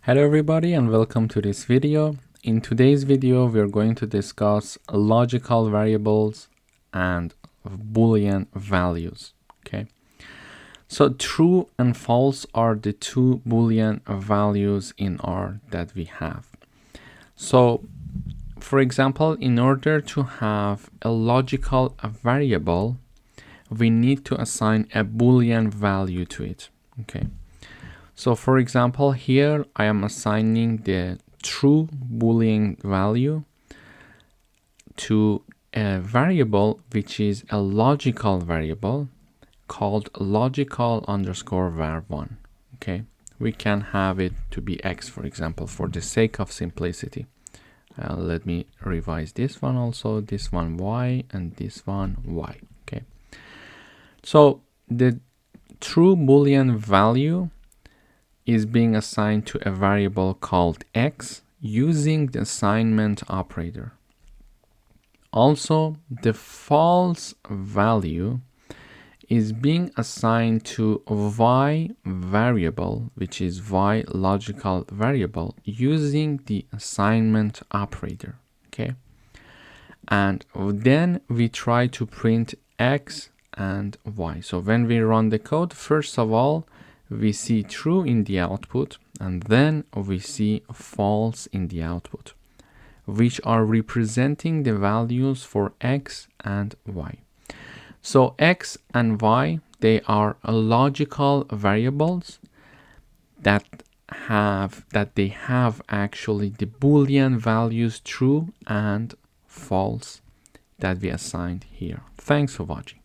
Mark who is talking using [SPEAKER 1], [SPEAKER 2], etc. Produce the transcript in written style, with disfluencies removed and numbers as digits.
[SPEAKER 1] Hello everybody and welcome to this video. In today's video we are going to discuss logical variables and boolean values. Okay, so true and false are the two boolean values in R that we have. So for example, in order to have a logical variable, we need to assign a boolean value to it. Okay, so for example, here I am assigning the true boolean value to a variable which is a logical variable called logical underscore var1. Okay, we can have it to be x, for example, for the sake of simplicity. Let me revise this one also, this one y, and this one y. Okay, so the true boolean value is being assigned to a variable called x using the assignment operator. Also, the false value is being assigned to y variable, which is y logical variable, using the assignment operator. Okay, and then we try to print x and y. So when we run the code, first of all, we see true in the output, and then we see false in the output, which are representing the values for x and y. So x and y, they are logical variables that they have actually the boolean values true and false that we assigned here. Thanks for watching.